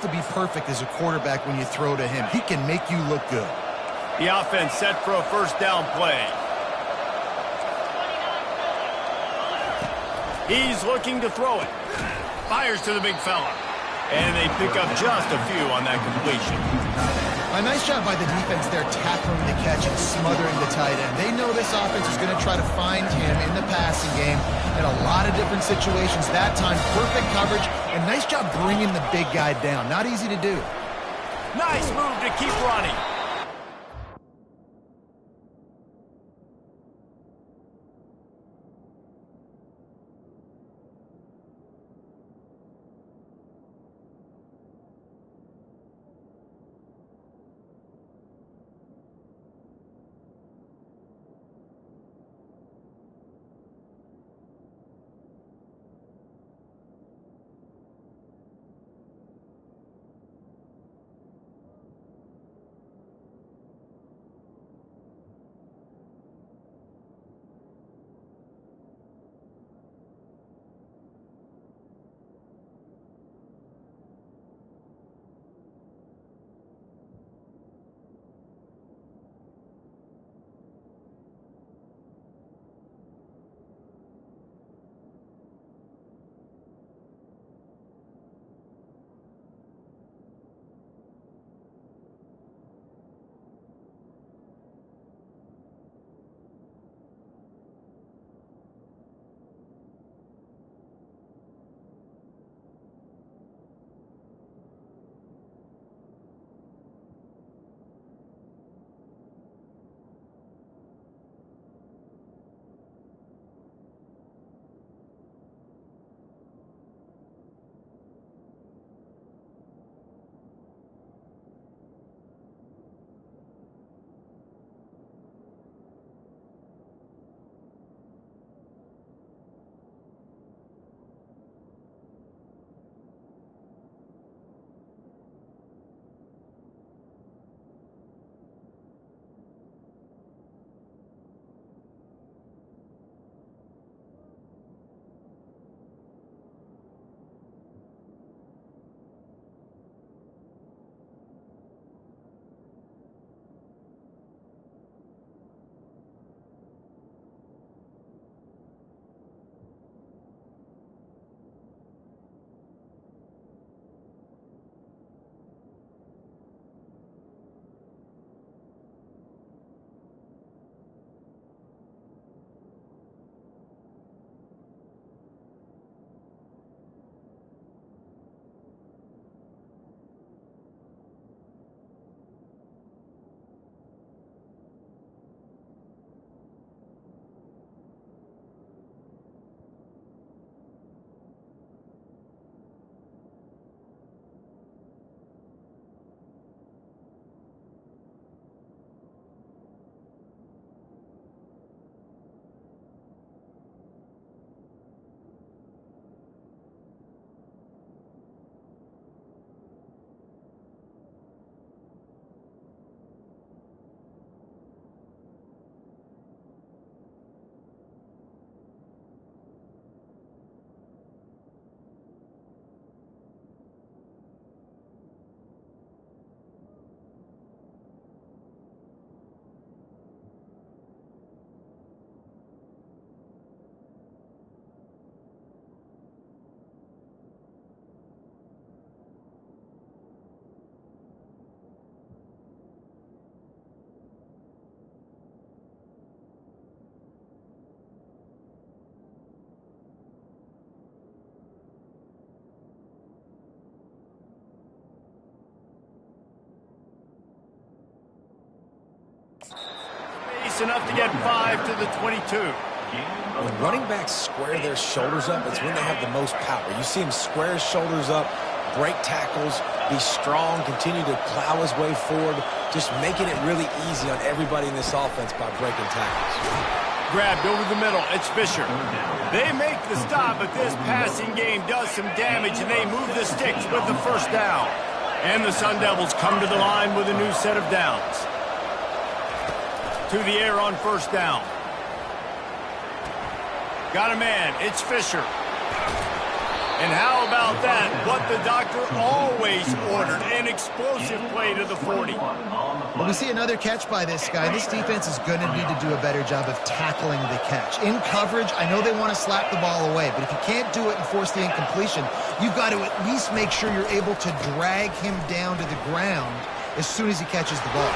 To be perfect as a quarterback when you throw to him. He can make you look good. The offense set for a first down play. He's looking to throw it. Fires to the big fella. And they pick up just a few on that completion. A nice job by the defense there tackling the catch and smothering the tight end. They know this offense is going to try to find him in the passing game in a lot of different situations. That time, perfect coverage, and nice job bringing the big guy down. Not easy to do. Nice move to keep running. Enough to get 5 to the 22. When running backs square their shoulders up, it's when they have the most power. You see him square his shoulders up, break tackles, be strong, continue to plow his way forward, just making it really easy on everybody in this offense by breaking tackles. Grabbed over the middle. It's Fisher. They make the stop, but this passing game does some damage, and they move the sticks with the first down. And the Sun Devils come to the line with a new set of downs. To the air on first down. Got a man. It's Fisher. And how about that? What the doctor always ordered, an explosive play to the 40. Well, we see another catch by this guy. This defense is going to need to do a better job of tackling the catch. In coverage, I know they want to slap the ball away, but if you can't do it and force the incompletion, you've got to at least make sure you're able to drag him down to the ground as soon as he catches the ball.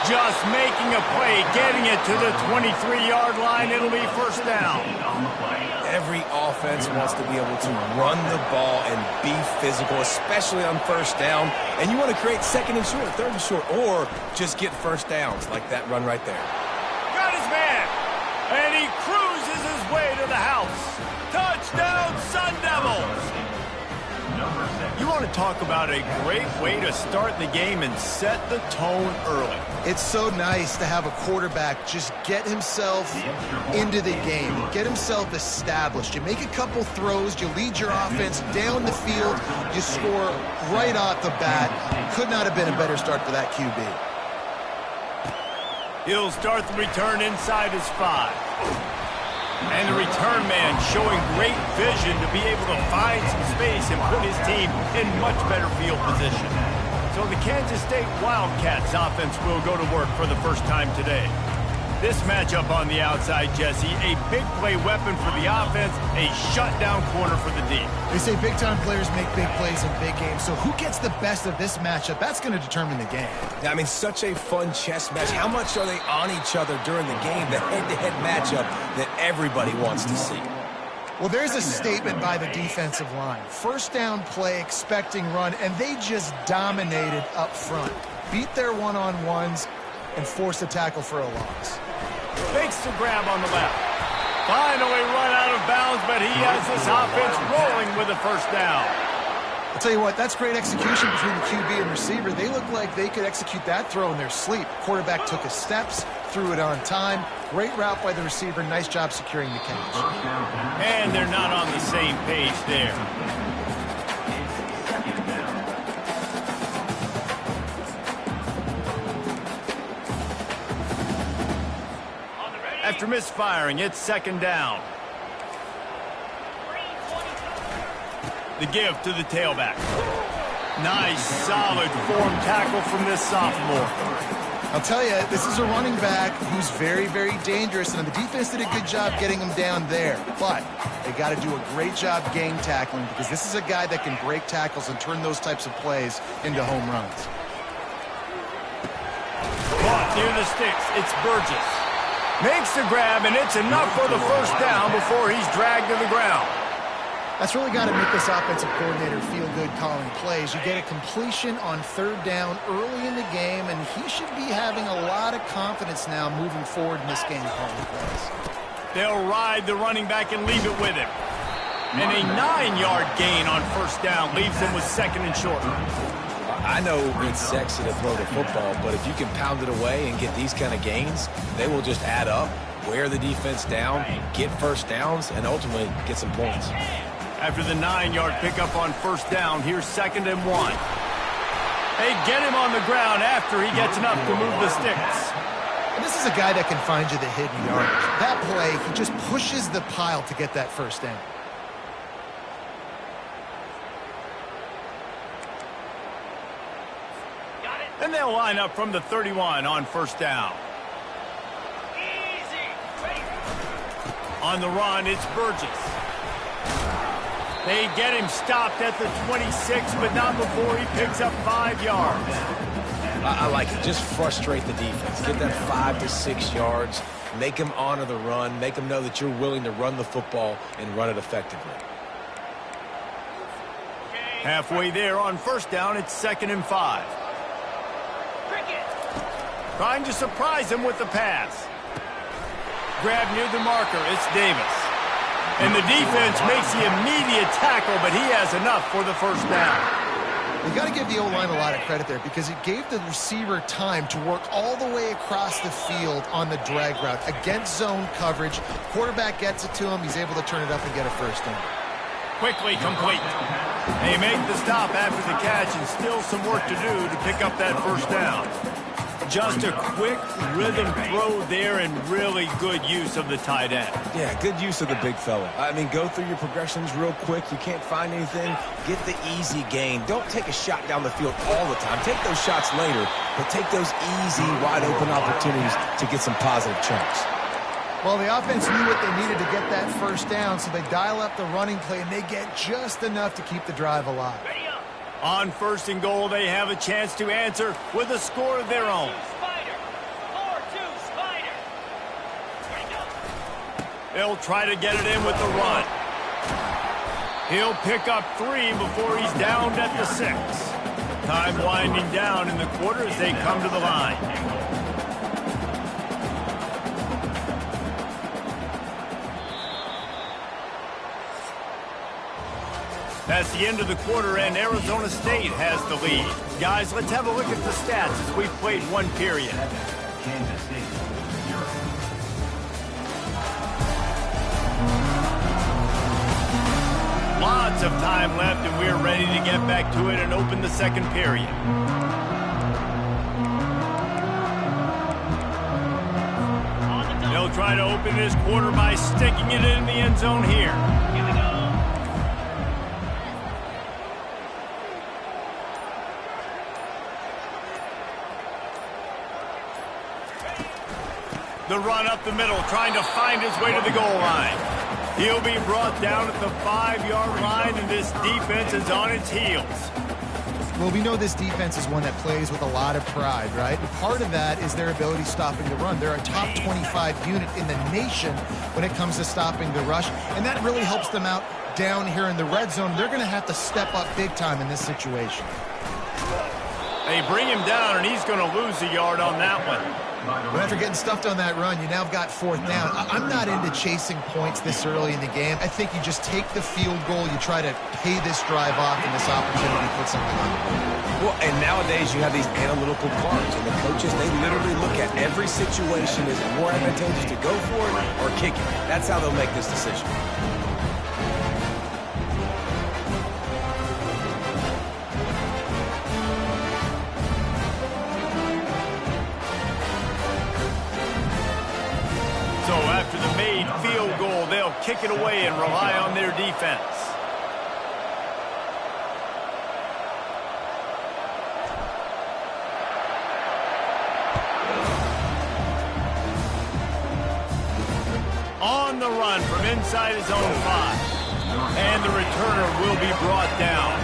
Just making a play, getting it to the 23-yard line. It'll be first down. Every offense wants to be able to run the ball and be physical, especially on first down. And you want to create second and short, third and short, or just get first downs like that run right there. Got his man, and he cruises his way to the house. Touchdown, Sun Devils! You want to talk about a great way to start the game and set the tone early. It's so nice to have a quarterback just get himself into the game, get himself established. You make a couple throws, you lead your offense down the field, you score right off the bat. Could not have been a better start for that QB. He'll start the return inside his 5. And the return man showing great vision to be able to find some space and put his team in much better field position. So the Kansas State Wildcats offense will go to work for the first time today. This matchup on the outside, Jesse, a big play weapon for the offense, a shutdown corner for the D. They say big-time players make big plays in big games, so who gets the best of this matchup? That's going to determine the game. I mean, such a fun chess match. How much are they on each other during the game, the head-to-head matchup that everybody wants to see? Well, there's a statement by the defensive line. First down play, expecting run, and they just dominated up front. Beat their one-on-ones and forced a tackle for a loss. Fakes the grab on the left. Finally run out of bounds, but he has this offense rolling with a first down. I'll tell you what, that's great execution between the QB and receiver. They look like they could execute that throw in their sleep. Quarterback took his steps, threw it on time. Great route by the receiver. Nice job securing the catch. And they're not on the same page there. After misfiring, it's second down. The give to the tailback. Nice, solid form tackle from this sophomore. I'll tell you, this is a running back who's very, very dangerous, and the defense did a good job getting him down there. But they got to do a great job game tackling because this is a guy that can break tackles and turn those types of plays into home runs. Caught near the sticks. It's Burgess. Makes the grab, and it's enough for the first down before he's dragged to the ground. That's really got to make this offensive coordinator feel good calling plays. You get a completion on third down early in the game, and he should be having a lot of confidence now moving forward in this game calling plays. They'll ride the running back and leave it with him. And a 9-yard gain on first down leaves him with second and short. I know it's sexy to throw the football, but if you can pound it away and get these kind of gains, they will just add up, wear the defense down, get first downs, and ultimately get some points. After the 9-yard pickup on first down, here's 2nd and 1. They get him on the ground after he gets enough to move the sticks. And this is a guy that can find you the hidden yardage. That play, he just pushes the pile to get that first down. And they'll line up from the 31 on first down. On the run, it's Burgess. They get him stopped at the 26, but not before he picks up 5 yards. I like it. Just frustrate the defense. Get that 5 to 6 yards. Make them honor the run. Make them know that you're willing to run the football and run it effectively. Halfway there on first down, it's 2nd and 5. Trying to surprise him with the pass. Grab near the marker. It's Davis. And the defense makes the immediate tackle, but he has enough for the first down. You got to give the O-line a lot of credit there because it gave the receiver time to work all the way across the field on the drag route against zone coverage. Quarterback gets it to him. He's able to turn it up and get a first down. Quickly complete. They make the stop after the catch and still some work to do to pick up that first down. Just a quick rhythm throw there and really good use of the tight end. Yeah, good use of the big fella. I mean, go through your progressions real quick. You can't find anything. Get the easy gain. Don't take a shot down the field all the time. Take those shots later, but take those easy, wide-open opportunities to get some positive chunks. Well, the offense knew what they needed to get that first down, so they dial up the running play, and they get just enough to keep the drive alive. On 1st and goal, they have a chance to answer with a score of their own. They'll try to get it in with the run. He'll pick up 3 before he's downed at the 6. Time winding down in the quarter as they come to the line. That's the end of the quarter, and Arizona State has the lead. Guys, let's have a look at the stats as we've played one period. Lots of time left, and we're ready to get back to it and open the second period. They'll try to open this quarter by sticking it in the end zone here. The run up the middle, trying to find his way to the goal line. He'll be brought down at the 5-yard line, and this defense is on its heels. Well, we know this defense is one that plays with a lot of pride, right? And part of that is their ability stopping the run. They're a top 25 unit in the nation when it comes to stopping the rush, and that really helps them out down here in the red zone. They're going to have to step up big time in this situation. They bring him down, and he's going to lose a yard on that one. But after getting stuffed on that run, you now have got 4th down. I'm not into chasing points this early in the game. I think you just take the field goal. You try to pay this drive off and this opportunity to put something on the board. Well, and nowadays you have these analytical cards, and the coaches, they literally look at every situation. Is it more advantageous to go for it or kick it? That's how they'll make this decision. So after the made field goal, they'll kick it away and rely on their defense. On the run from inside his own 5. And the returner will be brought down.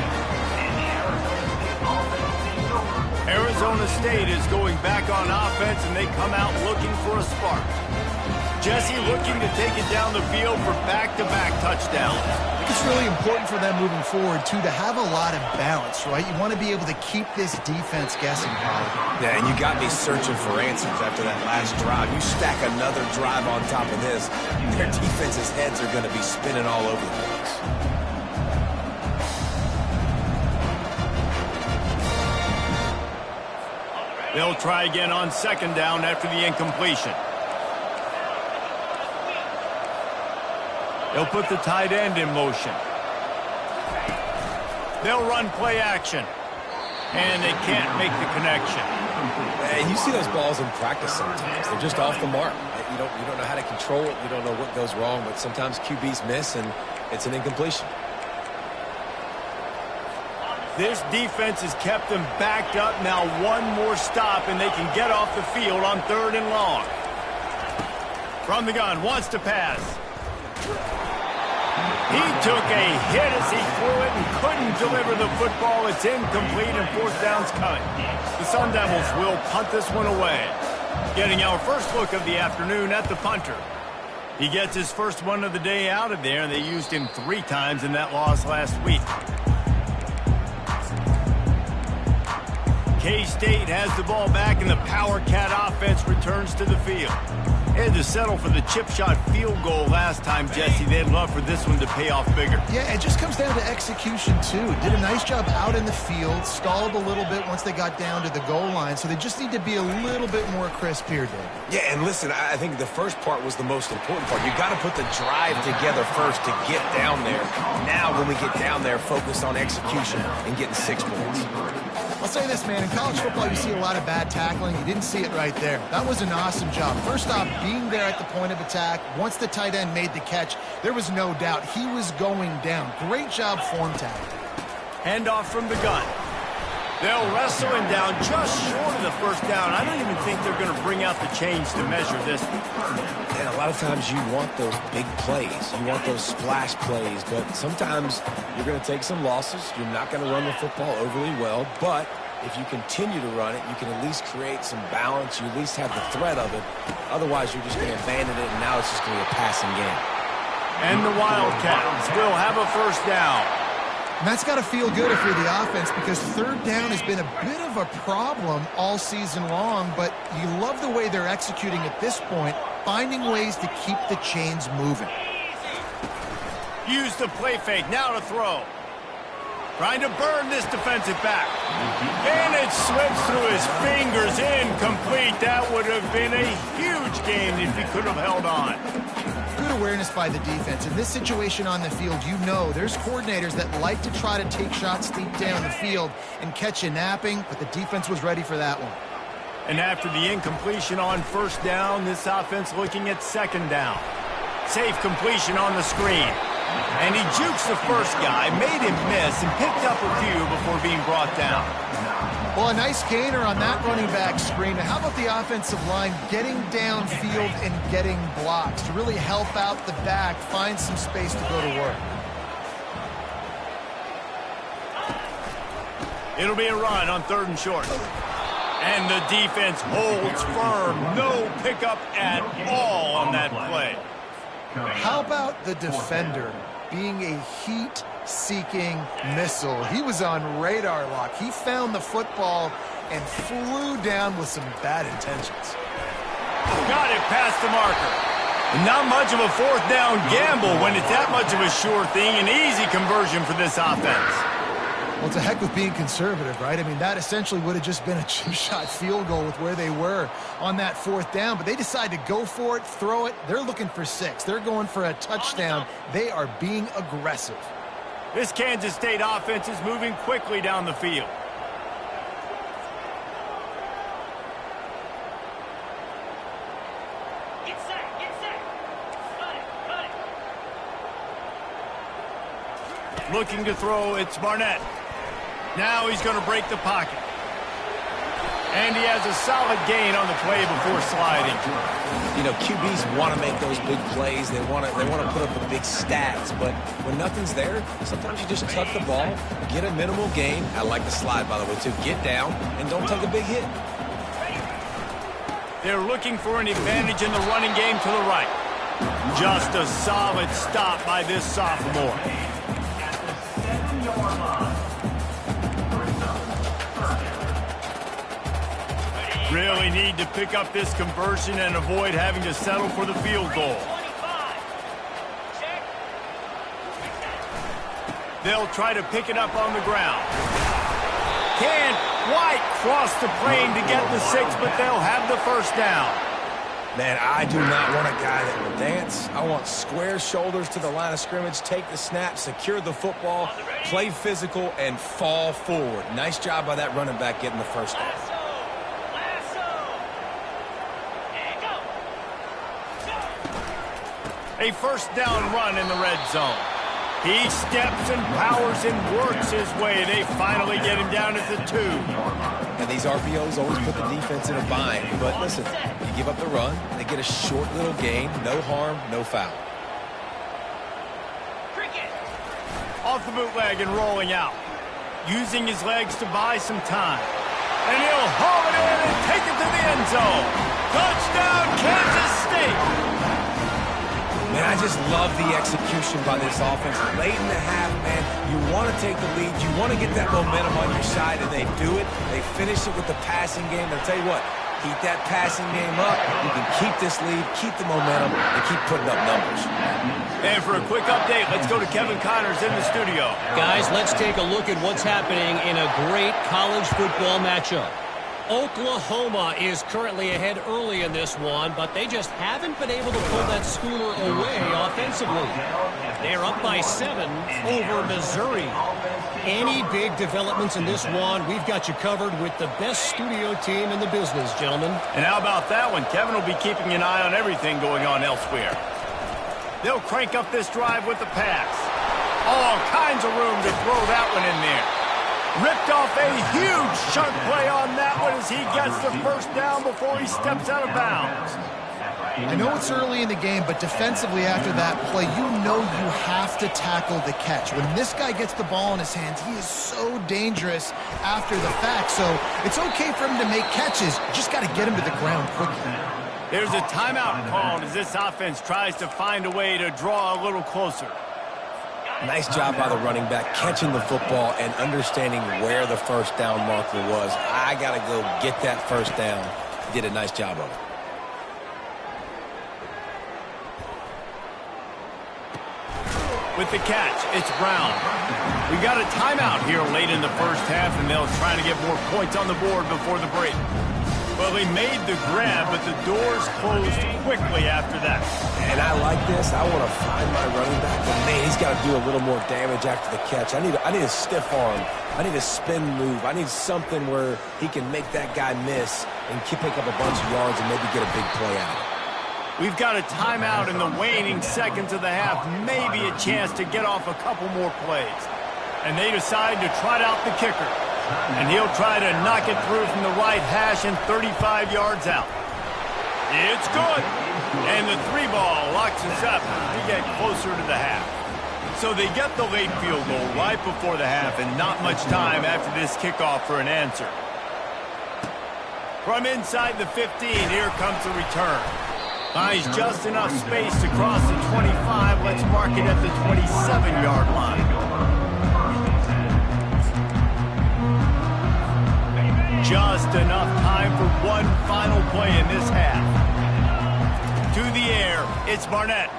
Arizona State is going back on offense, and they come out looking for a spark. Jesse looking to take it down the field for back-to-back touchdowns. I think it's really important for them moving forward, too, to have a lot of balance, right? You want to be able to keep this defense guessing, Polly. Yeah, and you got me searching for answers after that last drive. You stack another drive on top of this, their defense's heads are going to be spinning all over the place. They'll try again on 2nd down after the incompletion. They'll put the tight end in motion. They'll run play action. And they can't make the connection. And you see those balls in practice sometimes. They're just off the mark. You don't know how to control it. You don't know what goes wrong. But sometimes QBs miss, and it's an incompletion. This defense has kept them backed up. Now one more stop, and they can get off the field on 3rd and long. From the gun, wants to pass. He took a hit as he threw it and couldn't deliver the football. It's incomplete, and 4th down's coming. The Sun Devils will punt this one away. Getting our first look of the afternoon at the punter. He gets his first one of the day out of there, and they used him 3 times in that loss last week. K-State has the ball back, and the Power Cat offense returns to the field. They had to settle for the chip shot field goal last time, Jesse. They'd love for this one to pay off bigger. Yeah, it just comes down to execution, too. Did a nice job out in the field, stalled a little bit once they got down to the goal line, so they just need to be a little bit more crisp here, Dave. Yeah, and listen, I think the first part was the most important part. You got to put the drive together first to get down there. Now, when we get down there, focus on execution and getting 6 points. I'll say this, man. In college football, you see a lot of bad tackling. You didn't see it right there. That was an awesome job. First off, being there at the point of attack. Once the tight end made the catch, there was no doubt he was going down. Great job form tackling. Handoff from the gun. They'll wrestle him down just short of the first down. I don't even think they're going to bring out the chains to measure this. And a lot of times you want those big plays. You want those splash plays. But sometimes you're going to take some losses. You're not going to run the football overly well. But if you continue to run it, you can at least create some balance. You at least have the threat of it. Otherwise, you're just going to abandon it, and now it's just going to be a passing game. And the Wildcats will have a first down. And that's got to feel good if you're the offense, because third down has been a bit of a problem all season long, but you love the way they're executing at this point, finding ways to keep the chains moving. Use the play fake, now to throw. Trying to burn this defensive back. And it slips through his fingers, incomplete. That would have been a huge gain if he could have held on. Good awareness by the defense. In this situation on the field, you know there's coordinators that like to try to take shots deep down the field and catch you napping, but the defense was ready for that one. And after the incompletion on first down, this offense looking at second down. Safe completion on the screen. And he jukes the first guy, made him miss, and picked up a few before being brought down. Well, a nice gainer on that running back screen. How about the offensive line getting downfield and getting blocks to really help out the back, find some space to go to work? It'll be a run on third and short. And the defense holds firm. No pickup at all on that play. How about the defender being a heat-seeking missile? He was on radar lock. He found the football and flew down with some bad intentions. Got it past the marker. Not much of a fourth down gamble when it's that much of a sure thing. An easy conversion for this offense. Well, it's a heck of being conservative, right? I mean, that essentially would have just been a chip-shot field goal with where they were on that fourth down. But they decide to go for it, throw it. They're looking for 6. They're going for a touchdown. They are being aggressive. This Kansas State offense is moving quickly down the field. Get set, get set. Cut it, cut it. Looking to throw, it's Barnett. Now he's going to break the pocket. And he has a solid gain on the play before sliding. You know, QBs want to make those big plays. They want to put up the big stats. But when nothing's there, sometimes you just tuck the ball, get a minimal gain. I like the slide, by the way, too. Get down and don't take a big hit. They're looking for an advantage in the running game to the right. Just a solid stop by this sophomore. Really need to pick up this conversion and avoid having to settle for the field goal. They'll try to pick it up on the ground. Can't quite cross the plane to get the 6, but they'll have the first down. Man, I do not want a guy that will dance. I want square shoulders to the line of scrimmage, take the snap, secure the football, play physical, and fall forward. Nice job by that running back getting the first down. A first down run in the red zone. He steps and powers and works his way. They finally get him down at the 2. And these RPOs always put the defense in a bind. But listen, you give up the run, they get a short little gain, no harm, no foul. Off the bootleg and rolling out. Using his legs to buy some time. And he'll haul it in and take it to the end zone. Touchdown, Kansas State. Man, I just love the execution by this offense. Late in the half, man, you want to take the lead. You want to get that momentum on your side, and they do it. They finish it with the passing game. I'll tell you what, keep that passing game up. You can keep this lead, keep the momentum, and keep putting up numbers. And for a quick update, let's go to Kevin Connors in the studio. Guys, let's take a look at what's happening in a great college football matchup. Oklahoma is currently ahead early in this one, but they just haven't been able to pull that schooner away offensively. They're up by 7 over Missouri. Any big developments in this one, we've got you covered with the best studio team in the business, gentlemen. And how about that one? Kevin will be keeping an eye on everything going on elsewhere. They'll crank up this drive with the pass. All kinds of room to throw that one in there. Ripped off a huge chunk play on that one as he gets the first down before he steps out of bounds. I know it's early in the game, but defensively after that play, you know you have to tackle the catch. When this guy gets the ball in his hands, he is so dangerous after the fact. So it's okay for him to make catches. You just got to get him to the ground quickly. There's a timeout called as this offense tries to find a way to draw a little closer. Nice job by the running back, catching the football and understanding where the first down marker was. I got to go get that first down. He did a nice job of it. With the catch, it's Brown. We got a timeout here late in the first half, and they'll try to get more points on the board before the break. Well, they made the grab, but the doors closed quickly after that. And I like this. I want to find my running back, but man, he's got to do a little more damage after the catch. I need a stiff arm. I need a spin move. I need something where he can make that guy miss and pick up a bunch of yards and maybe get a big play out of it. We've got a timeout in the waning seconds of the half, maybe a chance to get off a couple more plays. And they decide to trot out the kicker. And he'll try to knock it through from the right hash and 35 yards out. It's good. And the 3-ball locks us up to get closer to the half. So they get the late field goal right before the half and not much time after this kickoff for an answer. From inside the 15, here comes the return. Finds just enough space to cross the 25. Let's mark it at the 27-yard line. Just enough time for one final play in this half. To the air, it's Barnett.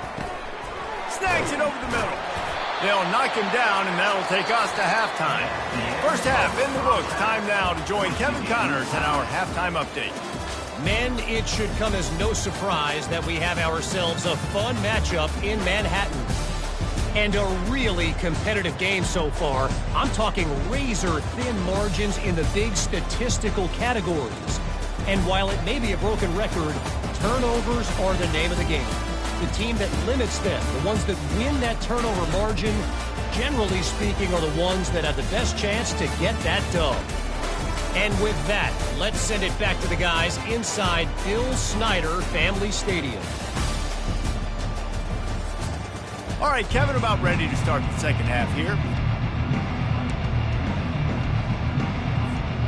Snags it over the middle. They'll knock him down, and that'll take us to halftime. First half in the books. Time now to join Kevin Connors in our halftime update. Men, it should come as no surprise that we have ourselves a fun matchup in Manhattan. And a really competitive game so far. I'm talking razor-thin margins in the big statistical categories. And while it may be a broken record, turnovers are the name of the game. The team that limits them, the ones that win that turnover margin, generally speaking, are the ones that have the best chance to get that dub. And with that, let's send it back to the guys inside Bill Snyder Family Stadium. All right, Kevin, about ready to start the second half here.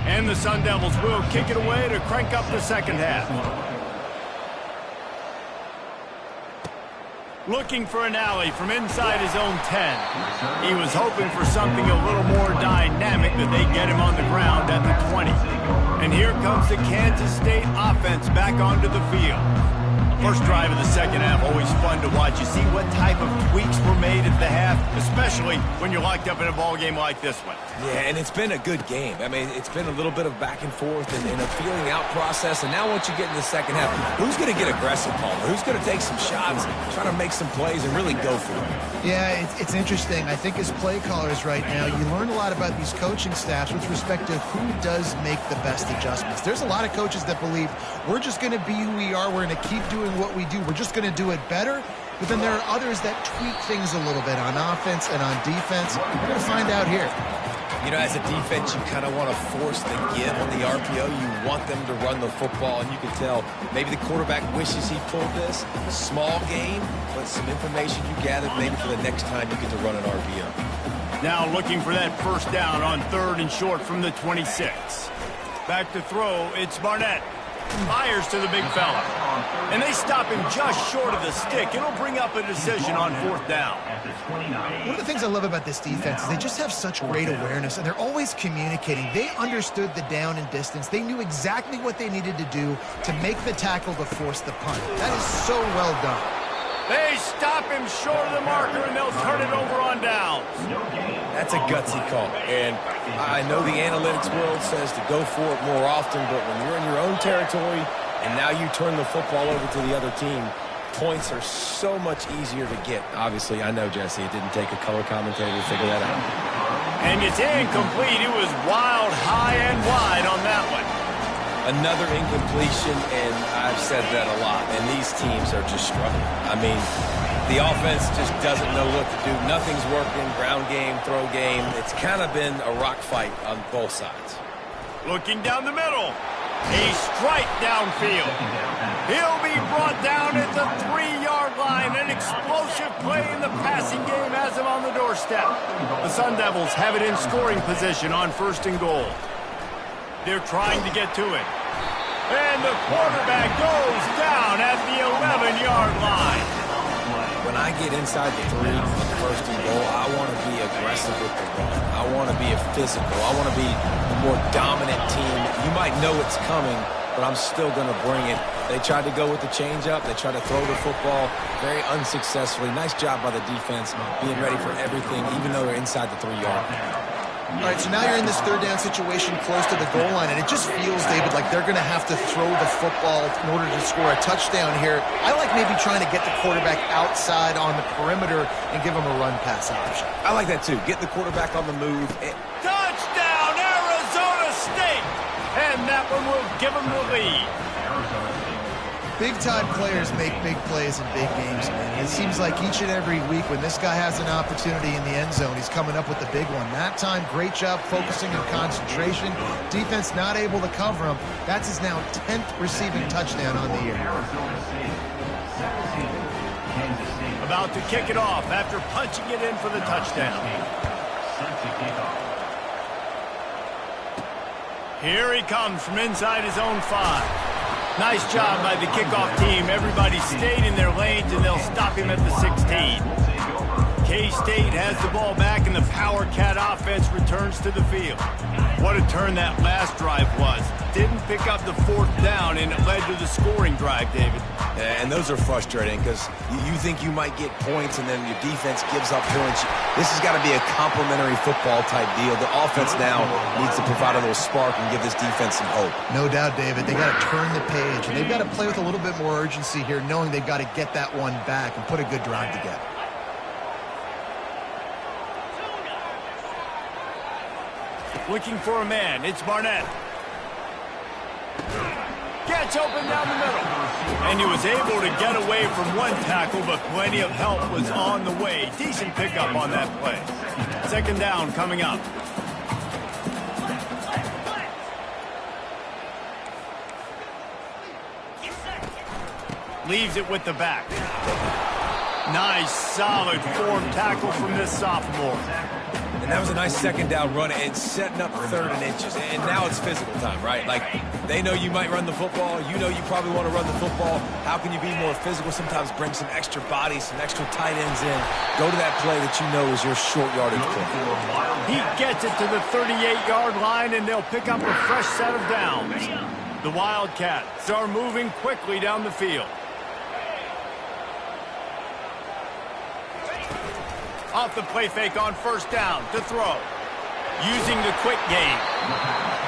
And the Sun Devils will kick it away to crank up the second half. Looking for an alley from inside his own 10. He was hoping for something a little more dynamic that they get him on the ground at the 20. And here comes the Kansas State offense back onto the field. First drive of the second half, always fun to watch. You see what type of tweaks were made at the half, especially when you're locked up in a ball game like this one. Yeah, and it's been a good game. I mean, it's been a little bit of back and forth and a feeling out process. And now once you get in the second half, who's going to get aggressive, Palmer? Who's going to take some shots, try to make some plays, and really go for it? Yeah, it's interesting. I think as play callers right now, you learn a lot about these coaching staffs with respect to who does make the best adjustments. There's a lot of coaches that believe we're just going to be who we are. We're going to keep doing what we do. We're just going to do it better. But then there are others that tweak things a little bit on offense and on defense. We're going to find out here. You know, as a defense, you kind of want to force the give on the RPO. You want them to run the football, and you can tell maybe the quarterback wishes he pulled this. Small game, but some information you gathered maybe for the next time you get to run an RPO. Now looking for that first down on 3rd and short from the 26. Back to throw, it's Barnett. Fires to the big fella. And they stop him just short of the stick. It'll bring up a decision on 4th down. One of the things I love about this defense is they just have such great awareness, and they're always communicating. They understood the down and distance. They knew exactly what they needed to do to make the tackle to force the punt. That is so well done. They stop him short of the marker, and they'll turn it over on downs. That's a gutsy call. And I know the analytics world says to go for it more often, but when you're in your own territory and now you turn the football over to the other team, points are so much easier to get. Obviously, I know, Jesse, it didn't take a color commentator to figure that out. And it's incomplete. It was wild, high and wide on that one. Another incompletion, and I've said that a lot, and these teams are just struggling. I mean, the offense just doesn't know what to do. Nothing's working, ground game, throw game. It's kind of been a rock fight on both sides. Looking down the middle. A strike downfield. He'll be brought down at the 3-yard line. An explosive play in the passing game has him on the doorstep. The Sun Devils have it in scoring position on 1st and goal. They're trying to get to it. And the quarterback goes down at the 11-yard line. When I get inside the 3 on 1st and goal, I want to be aggressive with the run. I want to be a physical. I want to be a more dominant team. You might know it's coming, but I'm still going to bring it. They tried to go with the changeup. They tried to throw the football very unsuccessfully. Nice job by the defense being ready for everything, even though they're inside the 3-yard line. All right, so now you're in this 3rd down situation close to the goal line, and it just feels, David, like they're going to have to throw the football in order to score a touchdown here. I like maybe trying to get the quarterback outside on the perimeter and give him a run-pass option. I like that, too. Get the quarterback on the move. Touchdown, Arizona State! And that one will give them the lead. Big-time players make big plays in big games, man. It seems like each and every week when this guy has an opportunity in the end zone, he's coming up with the big one. That time, great job focusing and concentration. Defense not able to cover him. That's his now 10th receiving touchdown on the year. About to kick it off after punching it in for the touchdown. Here he comes from inside his own 5. Nice job by the kickoff team. Everybody stayed in their lanes, and they'll stop him at the 16. K-State has the ball back, and the Power Cat offense returns to the field. What a turn that last drive was. Didn't pick up the 4th down, and it led to the scoring drive, David. And those are frustrating because you think you might get points and then your defense gives up points. This has got to be a complementary football type deal. The offense now needs to provide a little spark and give this defense some hope. No doubt, David. They got to turn the page, and they've got to play with a little bit more urgency here, knowing they've got to get that one back and put a good drive together. Looking for a man. It's Barnett. Gets open down the middle. And he was able to get away from one tackle, but plenty of help was on the way. Decent pickup on that play. 2nd down coming up. Leaves it with the back. Nice, solid form tackle from this sophomore. And that was a nice 2nd down run and setting up 3rd and inches. And now it's physical time, right? Like, they know you might run the football. You know you probably want to run the football. How can you be more physical? Sometimes bring some extra bodies, some extra tight ends in. Go to that play that you know is your short yardage play. He gets it to the 38-yard line, and they'll pick up a fresh set of downs. The Wildcats are moving quickly down the field. Off the play fake on 1st down to throw. Using the quick game.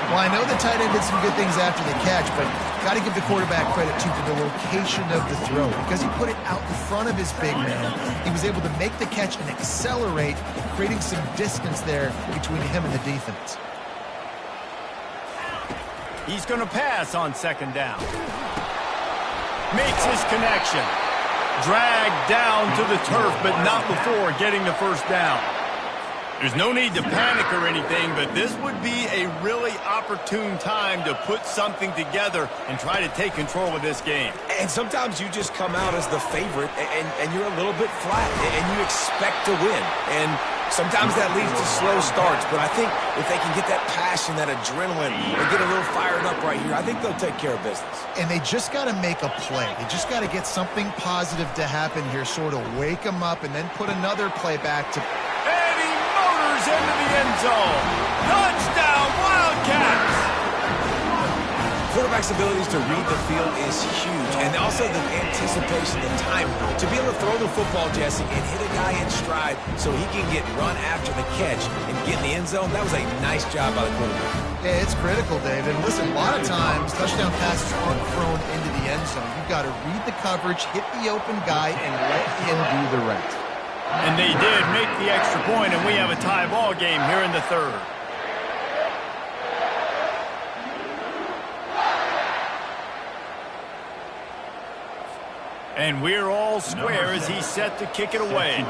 Well, I know the tight end did some good things after the catch, but got to give the quarterback credit, too, for the location of the throw. Because he put it out in front of his big man, he was able to make the catch and accelerate, creating some distance there between him and the defense. He's going to pass on 2nd down. Makes his connection. Dragged down to the turf, but not before getting the 1st down. There's no need to panic or anything, but this would be a really opportune time to put something together and try to take control of this game. And sometimes you just come out as the favorite, and you're a little bit flat, and you expect to win. And sometimes that leads to slow starts, but I think if they can get that passion, that adrenaline, and get a little fired up right here, I think they'll take care of business. And they just got to make a play. They just got to get something positive to happen here, sort of wake them up, and then put another play back to... And he motors into the end zone. Touchdown, Wildcats! Quarterback quarterback's abilities to read the field is huge, and also the anticipation, the time to be able to throw the football, Jesse, and hit a guy in stride so he can get run after the catch and get in the end zone. That was a nice job by the quarterback. Yeah, it's critical, David. And listen, a lot of times touchdown passes aren't thrown into the end zone. You've got to read the coverage, hit the open guy, and let him do the rest. And they did make the extra point, and we have a tie ball game here in the third. And we're all square as he's set to kick it away.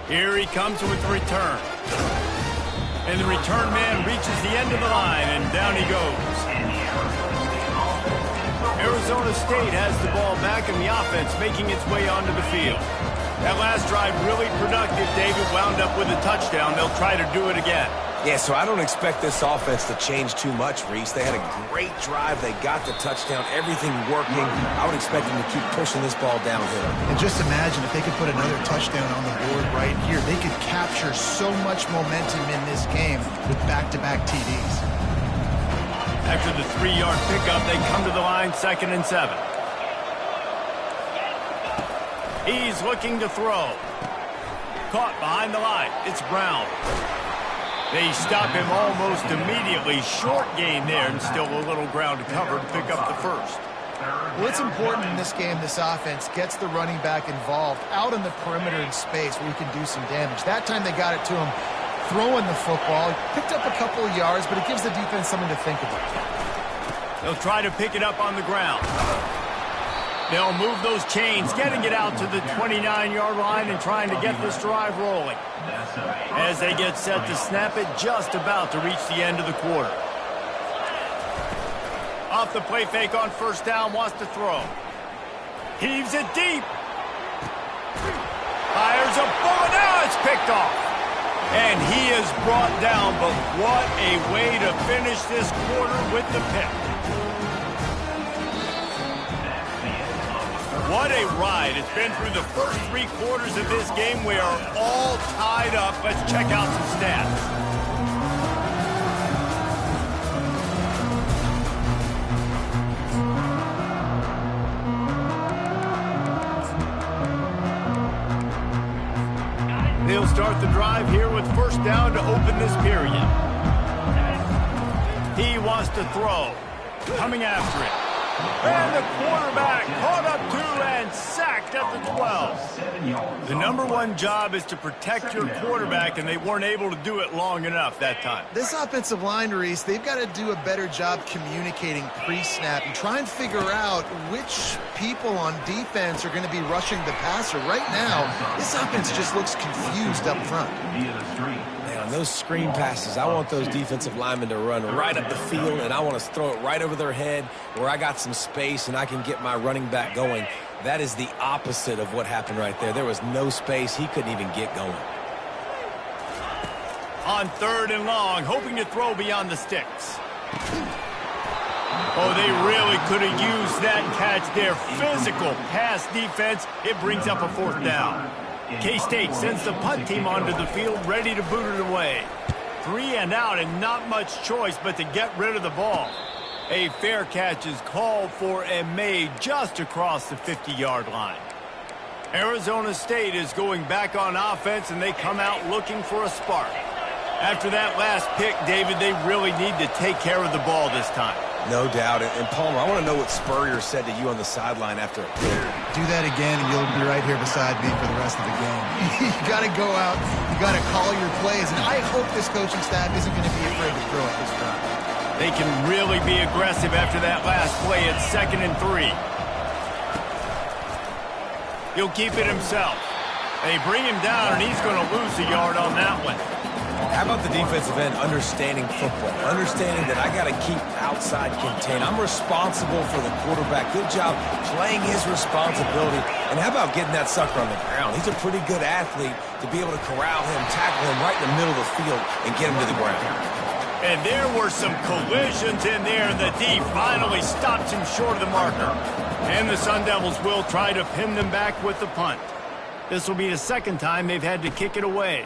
Here he comes with the return. And the return man reaches the end of the line, and down he goes. Arizona State has the ball back, and the offense making its way onto the field. That last drive really productive. David wound up with a touchdown. They'll try to do it again. Yeah, so I don't expect this offense to change too much, Reese. They had a great drive. They got the touchdown. Everything working. I would expect them to keep pushing this ball downhill. And just imagine if they could put another touchdown on the board right here. They could capture so much momentum in this game with back-to-back TDs. After the 3-yard pickup, they come to the line, 2nd and 7. He's looking to throw. Caught behind the line. It's Brown. They stop him almost immediately. Short gain there, and still a little ground to cover to pick up the first. Well, it's important in this game this offense gets the running back involved out in the perimeter in space where he can do some damage. That time they got it to him throwing the football. Picked up a couple of yards, but it gives the defense something to think about. They'll try to pick it up on the ground. They'll move those chains, getting it out to the 29-yard line and trying to get this drive rolling. As they get set to snap it, just about to reach the end of the quarter. Off the play fake on first down, wants to throw. Heaves it deep. Fires a bullet, now it's picked off. And he is brought down, but what a way to finish this quarter with the pick. What a ride. It's been through the first 3 quarters of this game. We are all tied up. Let's check out some stats. They'll start the drive here with first down to open this period. He wants to throw. Coming after it. And the quarterback caught up to and sacked at the 12. The #1 job is to protect your quarterback, and they weren't able to do it long enough that time. This offensive line, Reese, they've got to do a better job communicating pre-snap and try and figure out which people on defense are going to be rushing the passer. Right now, this offense just looks confused up front. Man, on those screen passes, I want those defensive linemen to run right up the field, and I want to throw it right over their head where I got some space and I can get my running back going. That is the opposite of what happened right there. There was no space. He couldn't even get going. On 3rd and long, hoping to throw beyond the sticks. Oh, they really could have used that catch there. Physical pass defense. It brings up a 4th down. K-State sends the punt team onto the field, ready to boot it away. 3 and out, and not much choice but to get rid of the ball. A fair catch is called for and made just across the 50-yard line. Arizona State is going back on offense, and they come out looking for a spark. After that last pick, David, they really need to take care of the ball this time. No doubt. And Palmer, I want to know what Spurrier said to you on the sideline after. Do that again, and you'll be right here beside me for the rest of the game. You got to go out. You got to call your plays. And I hope this coaching staff isn't going to be afraid to throw it this time. They can really be aggressive after that last play. It's 2nd and 3. He'll keep it himself. They bring him down, and he's going to lose a yard on that one. How about the defensive end understanding football, understanding that I got to keep outside contain. I'm responsible for the quarterback. Good job playing his responsibility. And how about getting that sucker on the ground? He's a pretty good athlete to be able to corral him, tackle him right in the middle of the field, and get him to the ground. And there were some collisions in there, and the D finally stops him short of the marker. And the Sun Devils will try to pin them back with the punt. This will be the second time they've had to kick it away.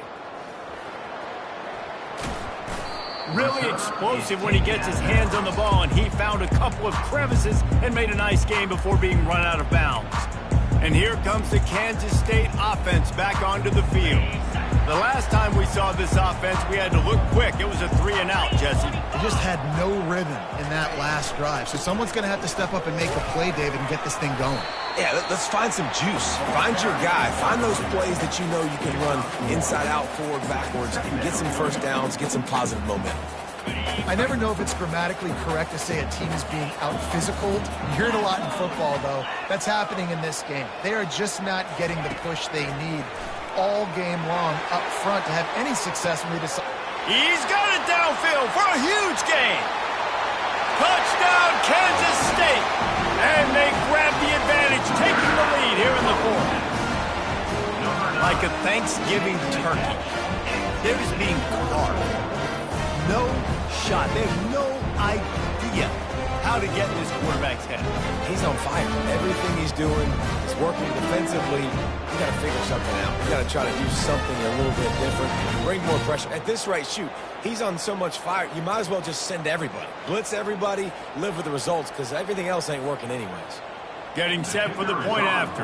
Really explosive when he gets his hands on the ball, and he found a couple of crevices and made a nice game before being run out of bounds. And here comes the Kansas State offense back onto the field. The last time we saw this offense, we had to look quick. It was a 3-and-out, Jesse. They just had no rhythm in that last drive. So someone's going to have to step up and make a play, David, and get this thing going. Yeah, let's find some juice. Find your guy. Find those plays that you know you can run inside out, forward, backwards, and get some first downs, get some positive momentum. I never know if it's grammatically correct to say a team is being out-physicaled. You hear it a lot in football, though. That's happening in this game. They are just not getting the push they need all game long up front to have any success when they decide. He's got it downfield for a huge gain. Touchdown, Kansas State. And they grab the advantage, taking the lead here in the fourth. Like a Thanksgiving turkey, they're just being carved. No shot. They have no idea how to get in this quarterback's head. He's on fire. Everything he's doing is working defensively. You got to figure something out. You got to try to do something a little bit different. Bring more pressure. At this rate, shoot, he's on so much fire, you might as well just send everybody. Blitz everybody, live with the results, because everything else ain't working anyways. Getting set for the point after.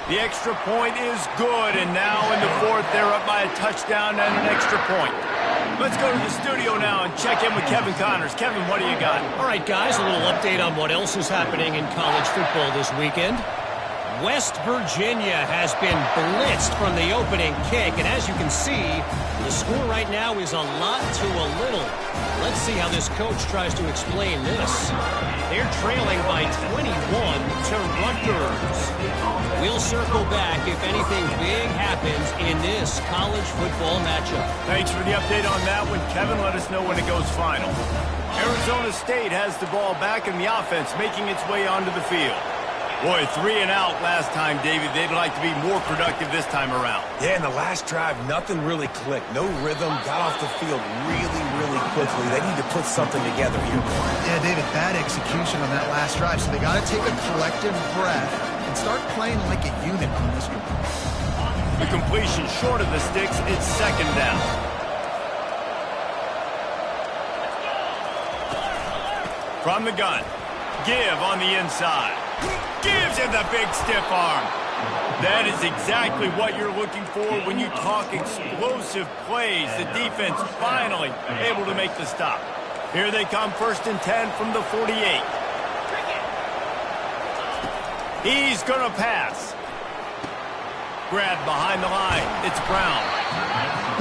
The extra point is good, and now in the fourth, they're up by a touchdown and an extra point. Let's go to the studio now and check in with Kevin Connors. Kevin, what do you got? All right, guys, a little update on what else is happening in college football this weekend. West Virginia has been blitzed from the opening kick, and as you can see, the score right now is a lot to a little. Let's see how this coach tries to explain this. They're trailing by 21 to Rutgers. We'll circle back if anything big happens in this college football matchup. Thanks for the update on that one, Kevin. Let us know when it goes final. Arizona State has the ball back in the offense, making its way onto the field. Boy, 3-and-out last time, David. They'd like to be more productive this time around. Yeah, in the last drive, nothing really clicked. No rhythm, got off the field really, really quickly. They need to put something together here. Yeah, David, bad execution on that last drive. So they got to take a collective breath and start playing like a unit on this one. The completion short of the sticks. It's second down. From the gun. Give on the inside. Gives him the big stiff arm. That is exactly what you're looking for when you talk explosive plays. The defense finally able to make the stop. Here they come, 1st and 10 from the 48. He's going to pass. Grabbed behind the line. It's Brown.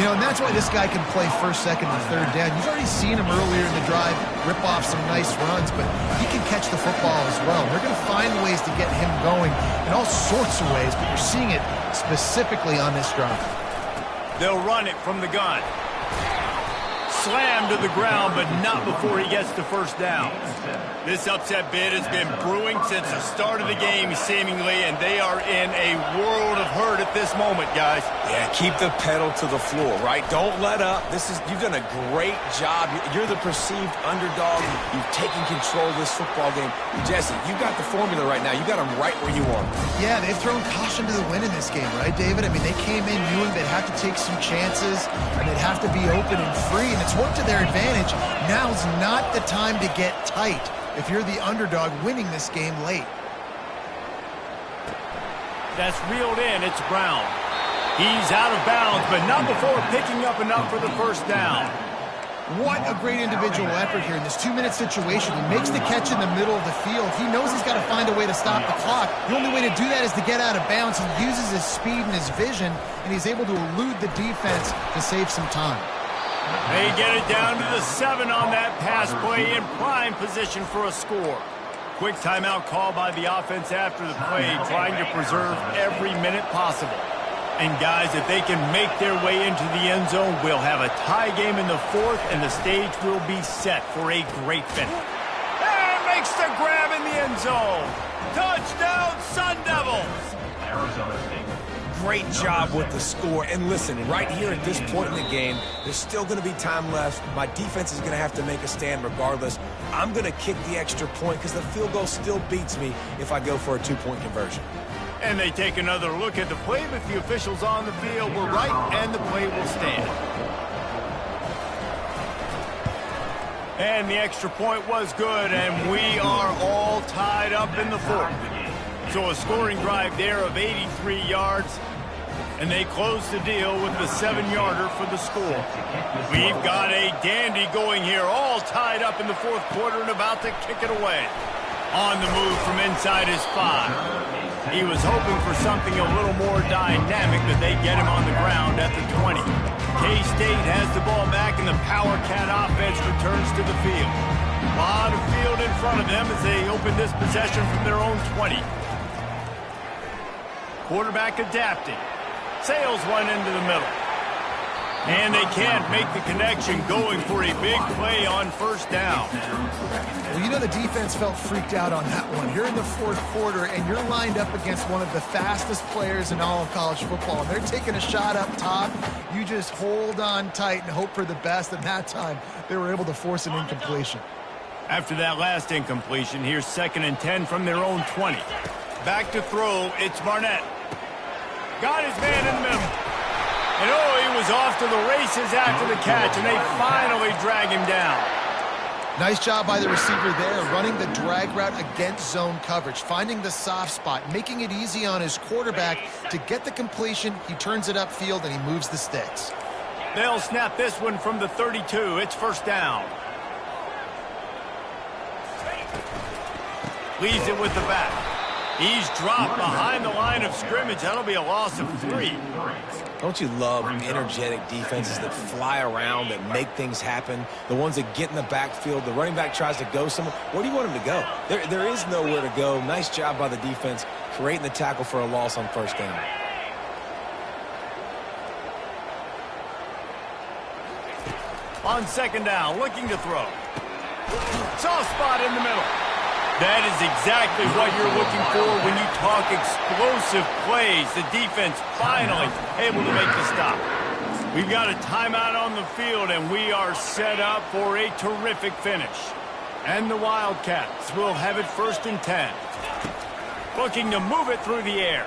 You know, and that's why this guy can play 1st, 2nd, and 3rd down. You've already seen him earlier in the drive rip off some nice runs, but he can catch the football as well. They're going to find ways to get him going in all sorts of ways, but you're seeing it specifically on this drive. They'll run it from the gun. Slammed to the ground, but not before he gets to 1st down. This upset bid has been brewing since the start of the game, seemingly, and they are in a world of hurt at this moment, guys. Yeah, keep the pedal to the floor, right? Don't let up. You've done a great job. You're the perceived underdog. You've taken control of this football game. Jesse, you got the formula right now. You got them right where you want them. Yeah, they've thrown caution to the wind in this game, right, David? I mean, they came in knowing they'd have to take some chances, and they'd have to be open and free, and it's worked to their advantage. Now's not the time to get tight if you're the underdog winning this game late. That's reeled in. It's Brown. He's out of bounds, but not before picking up enough for the 1st down. What a great individual effort here in this 2-minute situation. He makes the catch in the middle of the field. He knows he's got to find a way to stop the clock. The only way to do that is to get out of bounds. He uses his speed and his vision, and he's able to elude the defense to save some time. They get it down to the 7 on that pass play in prime position for a score. Quick timeout call by the offense after the play, trying to preserve every minute possible. And guys, if they can make their way into the end zone, we'll have a tie game in the 4th, and the stage will be set for a great finish. And makes the grab in the end zone. Touchdown, Sun Devils! great job with the score. And listen, right here at this point in the game, there's still going to be time left. My defense is going to have to make a stand regardless. I'm going to kick the extra point because the field goal still beats me if I go for a two-point conversion. And they take another look at the play, but the officials on the field were right, and the play will stand. And the extra point was good, and we are all tied up in the fourth. So a scoring drive there of 83 yards, and they close the deal with the 7-yarder for the score. We've got a dandy going here, all tied up in the fourth quarter and about to kick it away. On the move from inside his 5. He was hoping for something a little more dynamic, but they get him on the ground at the 20. K-State has the ball back, and the Power Cat offense returns to the field. A lot of field in front of them as they open this possession from their own 20. Quarterback adapting. Sails one into the middle. And they can't make the connection, going for a big play on first down. Well, you know the defense felt freaked out on that one. You're in the fourth quarter, and you're lined up against one of the fastest players in all of college football. And they're taking a shot up top. You just hold on tight and hope for the best. And that time, they were able to force an incompletion. After that last incompletion, here's 2nd and 10 from their own 20. Back to throw, it's Barnett. Got his man in the middle. And he was off to the races after the catch, and they finally drag him down. Nice job by the receiver there, running the drag route against zone coverage, finding the soft spot, making it easy on his quarterback to get the completion. He turns it upfield, and he moves the sticks. They'll snap this one from the 32. It's first down. Leaves it with the back. He's dropped behind the line of scrimmage. That'll be a loss of 3. Don't you love energetic defenses that fly around, that make things happen? The ones that get in the backfield, the running back tries to go somewhere. Where do you want him to go? There is nowhere to go. Nice job by the defense, creating the tackle for a loss on first down. On second down, looking to throw. Soft spot in the middle. That is exactly what you're looking for when you talk explosive plays. The defense finally able to make the stop. We've got a timeout on the field, and we are set up for a terrific finish. And the Wildcats will have it 1st and 10. Looking to move it through the air.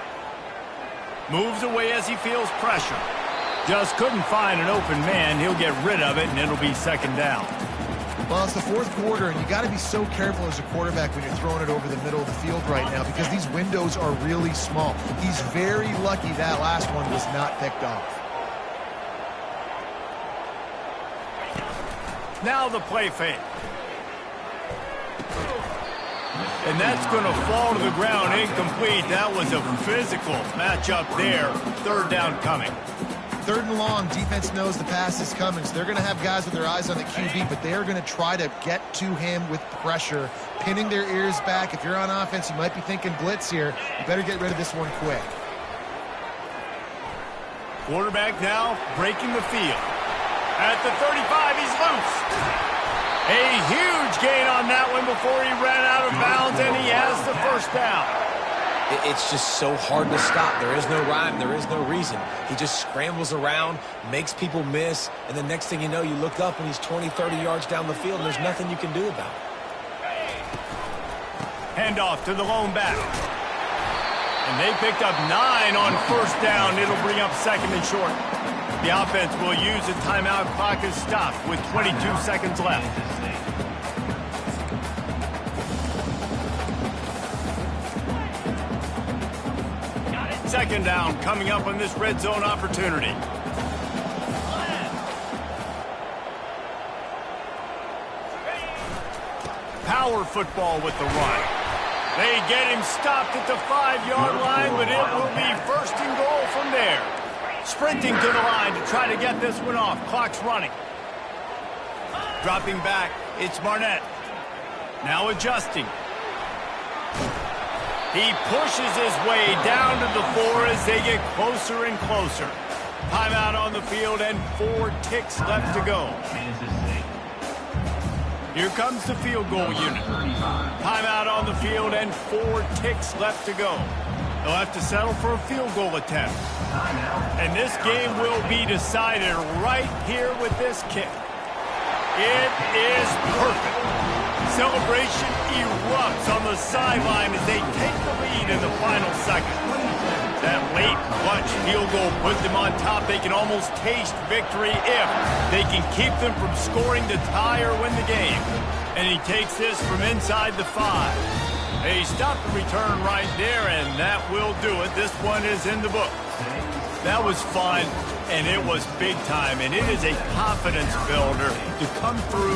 Moves away as he feels pressure. Just couldn't find an open man. He'll get rid of it, and it'll be 2nd down. Well, it's the fourth quarter, and you got to be so careful as a quarterback when you're throwing it over the middle of the field right now because these windows are really small. He's very lucky that last one was not picked off. Now the play fake. And that's going to fall to the ground incomplete. That was a physical matchup there. 3rd down coming. 3rd and long, defense knows the pass is coming, so they're going to have guys with their eyes on the QB, but they are going to try to get to him with pressure, pinning their ears back. If you're on offense, you might be thinking blitz here. You better get rid of this one quick. Quarterback now breaking the field. At the 35, he's loose. A huge gain on that one before he ran out of bounds, and he has the first down. It's just so hard to stop. There is no rhyme. There is no reason. He just scrambles around, makes people miss, and the next thing you know, you look up and he's 20, 30 yards down the field, and there's nothing you can do about it. Handoff to the lone back. And they picked up 9 on first down. It'll bring up 2nd and short. The offense will use a timeout. Clock is stopped with 22 seconds left. Second down coming up on this red zone opportunity. Power football with the run. They get him stopped at the 5-yard line, but it will be 1st and goal from there. Sprinting to the line to try to get this one off. Clock's running. Dropping back, it's Barnett. Now adjusting. He pushes his way down to the 4 as they get closer and closer. Timeout on the field and 4 ticks left to go. Here comes the field goal unit. Timeout on the field and 4 ticks left to go. They'll have to settle for a field goal attempt. And this game will be decided right here with this kick. It is perfect. Celebration erupts on the sideline as they take the lead in the final second. That late clutch field goal put them on top. They can almost taste victory if they can keep them from scoring to tie or win the game. And he takes this from inside the 5. They stop the return right there, and that will do it. This one is in the book. That was fun, and it was big time, and it is a confidence builder to come through.